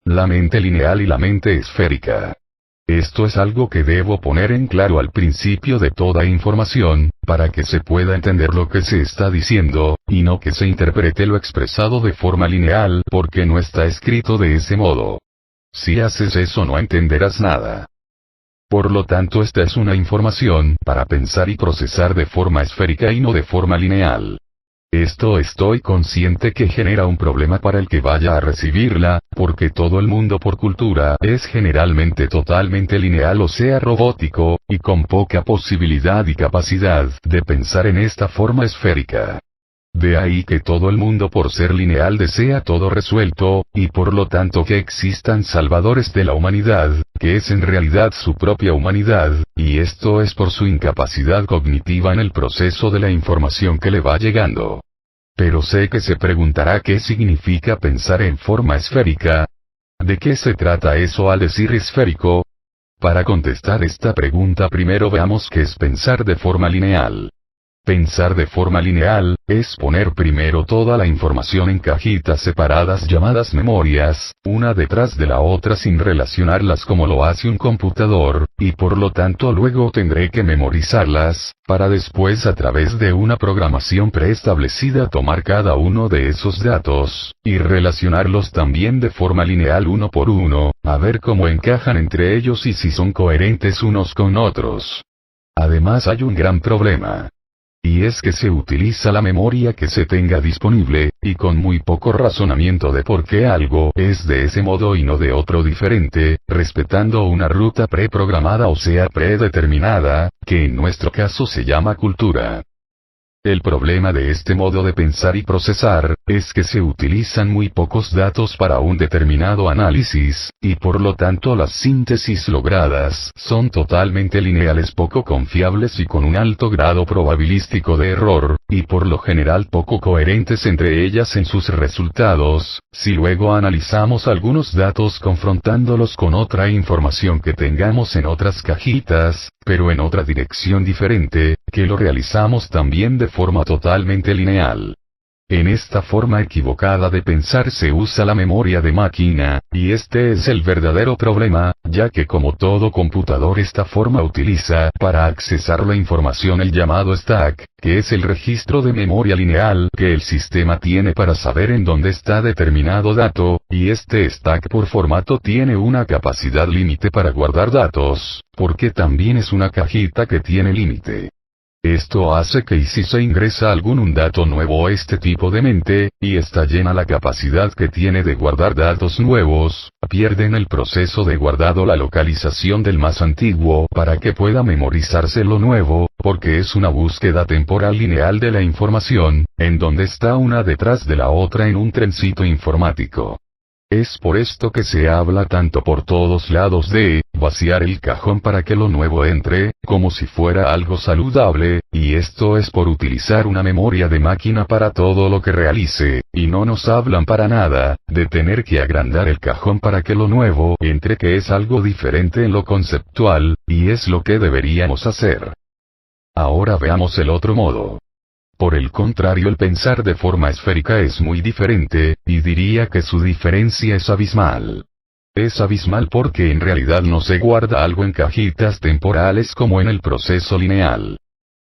La mente lineal y la mente esférica. Esto es algo que debo poner en claro al principio de toda información, para que se pueda entender lo que se está diciendo, y no que se interprete lo expresado de forma lineal porque no está escrito de ese modo. Si haces eso no entenderás nada. Por lo tanto, esta es una información para pensar y procesar de forma esférica y no de forma lineal. Esto estoy consciente que genera un problema para el que vaya a recibirla, porque todo el mundo por cultura es generalmente totalmente lineal o sea robótico, y con poca posibilidad y capacidad de pensar en esta forma esférica. De ahí que todo el mundo por ser lineal desea todo resuelto, y por lo tanto que existan salvadores de la humanidad, que es en realidad su propia humanidad, y esto es por su incapacidad cognitiva en el proceso de la información que le va llegando. Pero sé que se preguntará qué significa pensar en forma esférica. ¿De qué se trata eso al decir esférico? Para contestar esta pregunta primero veamos qué es pensar de forma lineal. Pensar de forma lineal, es poner primero toda la información en cajitas separadas llamadas memorias, una detrás de la otra sin relacionarlas como lo hace un computador, y por lo tanto luego tendré que memorizarlas, para después a través de una programación preestablecida tomar cada uno de esos datos, y relacionarlos también de forma lineal uno por uno, a ver cómo encajan entre ellos y si son coherentes unos con otros. Además hay un gran problema. Y es que se utiliza la memoria que se tenga disponible, y con muy poco razonamiento de por qué algo es de ese modo y no de otro diferente, respetando una ruta preprogramada o sea predeterminada, que en nuestro caso se llama cultura. El problema de este modo de pensar y procesar, es que se utilizan muy pocos datos para un determinado análisis, y por lo tanto las síntesis logradas son totalmente lineales poco confiables y con un alto grado probabilístico de error, y por lo general poco coherentes entre ellas en sus resultados, si luego analizamos algunos datos confrontándolos con otra información que tengamos en otras cajitas, pero en otra dirección diferente, que lo realizamos también de forma totalmente lineal. En esta forma equivocada de pensar se usa la memoria de máquina, y este es el verdadero problema, ya que como todo computador esta forma utiliza para accesar la información el llamado stack, que es el registro de memoria lineal que el sistema tiene para saber en dónde está determinado dato, y este stack por formato tiene una capacidad límite para guardar datos, porque también es una cajita que tiene límite. Esto hace que y si se ingresa algún dato nuevo este tipo de mente, y está llena la capacidad que tiene de guardar datos nuevos, pierde en el proceso de guardado la localización del más antiguo para que pueda memorizarse lo nuevo, porque es una búsqueda temporal lineal de la información, en donde está una detrás de la otra en un trencito informático. Es por esto que se habla tanto por todos lados de vaciar el cajón para que lo nuevo entre, como si fuera algo saludable, y esto es por utilizar una memoria de máquina para todo lo que realice, y no nos hablan para nada de tener que agrandar el cajón para que lo nuevo entre, que es algo diferente en lo conceptual, y es lo que deberíamos hacer. Ahora veamos el otro modo. Por el contrario, el pensar de forma esférica es muy diferente, y diría que su diferencia es abismal. Es abismal porque en realidad no se guarda algo en cajitas temporales como en el proceso lineal.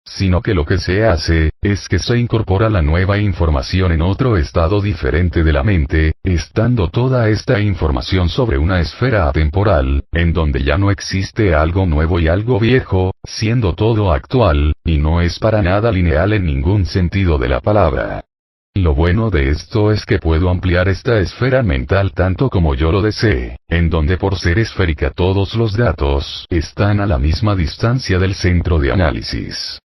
Sino que lo que se hace, es que se incorpora la nueva información en otro estado diferente de la mente, estando toda esta información sobre una esfera atemporal, en donde ya no existe algo nuevo y algo viejo, siendo todo actual, y no es para nada lineal en ningún sentido de la palabra. Lo bueno de esto es que puedo ampliar esta esfera mental tanto como yo lo desee, en donde por ser esférica todos los datos están a la misma distancia del centro de análisis.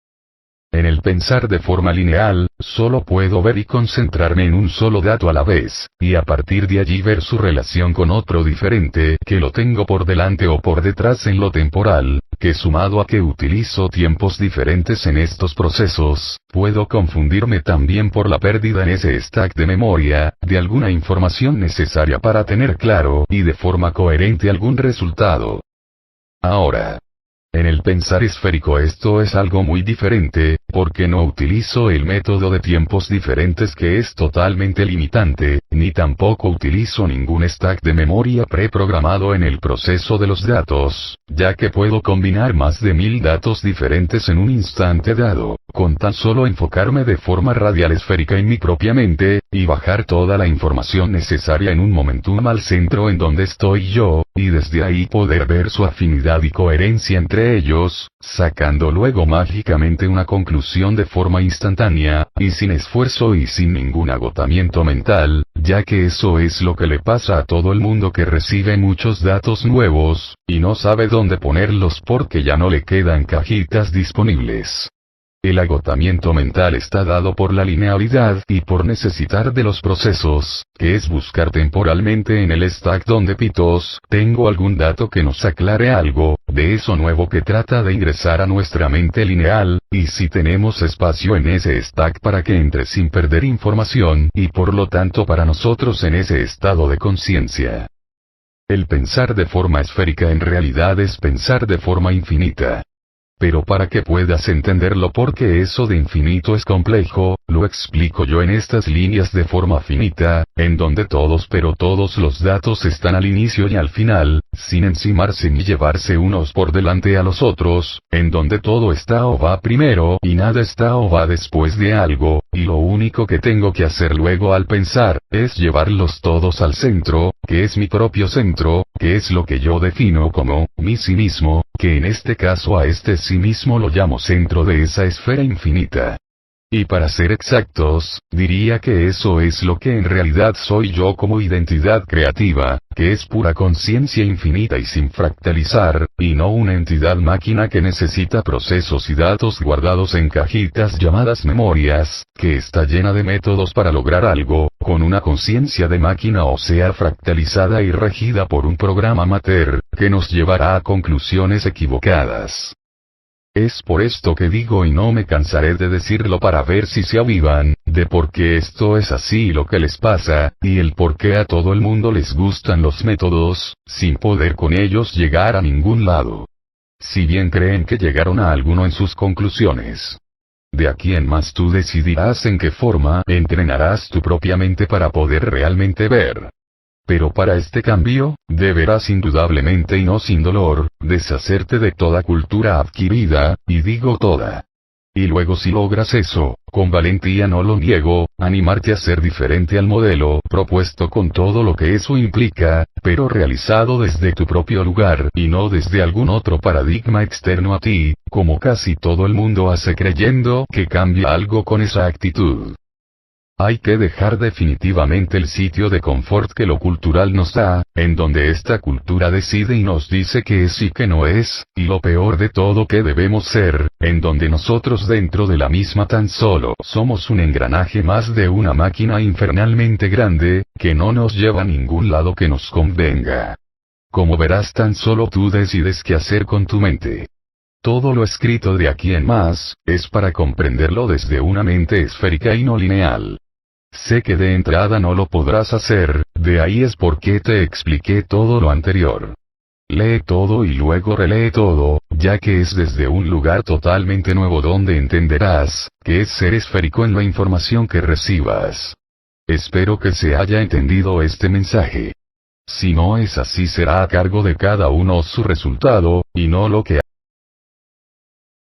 En el pensar de forma lineal, solo puedo ver y concentrarme en un solo dato a la vez, y a partir de allí ver su relación con otro diferente que lo tengo por delante o por detrás en lo temporal, que sumado a que utilizo tiempos diferentes en estos procesos, puedo confundirme también por la pérdida en ese stack de memoria, de alguna información necesaria para tener claro y de forma coherente algún resultado. Ahora, En el pensar esférico esto es algo muy diferente, porque no utilizo el método de tiempos diferentes que es totalmente limitante, ni tampoco utilizo ningún stack de memoria preprogramado en el proceso de los datos, ya que puedo combinar más de 1000 datos diferentes en un instante dado, con tan solo enfocarme de forma radial esférica en mi propia mente, y bajar toda la información necesaria en un momentum al centro en donde estoy yo, y desde ahí poder ver su afinidad y coherencia entre ellos, sacando luego mágicamente una conclusión de forma instantánea, y sin esfuerzo y sin ningún agotamiento mental, ya que eso es lo que le pasa a todo el mundo que recibe muchos datos nuevos, y no sabe dónde ponerlos porque ya no le quedan cajitas disponibles. El agotamiento mental está dado por la linealidad y por necesitar de los procesos, que es buscar temporalmente en el stack donde pitos, tengo algún dato que nos aclare algo, de eso nuevo que trata de ingresar a nuestra mente lineal, y si tenemos espacio en ese stack para que entre sin perder información, y por lo tanto para nosotros en ese estado de conciencia. El pensar de forma esférica en realidad es pensar de forma infinita. Pero para que puedas entenderlo porque eso de infinito es complejo, lo explico yo en estas líneas de forma finita, en donde todos los datos están al inicio y al final, sin encimarse ni llevarse unos por delante a los otros, en donde todo está o va primero y nada está o va después de algo, y lo único que tengo que hacer luego al pensar, es llevarlos todos al centro, que es mi propio centro, que es lo que yo defino como, mi sí mismo, que en este caso a este sí mismo lo llamo centro de esa esfera infinita. Y para ser exactos, diría que eso es lo que en realidad soy yo como identidad creativa, que es pura conciencia infinita y sin fractalizar, y no una entidad máquina que necesita procesos y datos guardados en cajitas llamadas memorias, que está llena de métodos para lograr algo, con una conciencia de máquina o sea fractalizada y regida por un programa mater, que nos llevará a conclusiones equivocadas. Es por esto que digo y no me cansaré de decirlo para ver si se avivan, de por qué esto es así lo que les pasa, y el por qué a todo el mundo les gustan los métodos, sin poder con ellos llegar a ningún lado. Si bien creen que llegaron a alguno en sus conclusiones. De aquí en más tú decidirás en qué forma entrenarás tu propia mente para poder realmente ver. Pero para este cambio, deberás indudablemente y no sin dolor, deshacerte de toda cultura adquirida, y digo toda. Y luego si logras eso, con valentía no lo niego, animarte a ser diferente al modelo propuesto con todo lo que eso implica, pero realizado desde tu propio lugar y no desde algún otro paradigma externo a ti, como casi todo el mundo hace creyendo que cambia algo con esa actitud. Hay que dejar definitivamente el sitio de confort que lo cultural nos da, en donde esta cultura decide y nos dice que es y que no es, y lo peor de todo que debemos ser, en donde nosotros dentro de la misma tan solo somos un engranaje más de una máquina infernalmente grande, que no nos lleva a ningún lado que nos convenga. Como verás tan solo tú decides qué hacer con tu mente. Todo lo escrito de aquí en más, es para comprenderlo desde una mente esférica y no lineal. Sé que de entrada no lo podrás hacer, de ahí es por qué te expliqué todo lo anterior. Lee todo y luego relee todo, ya que es desde un lugar totalmente nuevo donde entenderás, que es ser esférico en la información que recibas. Espero que se haya entendido este mensaje. Si no es así será a cargo de cada uno su resultado, y no lo que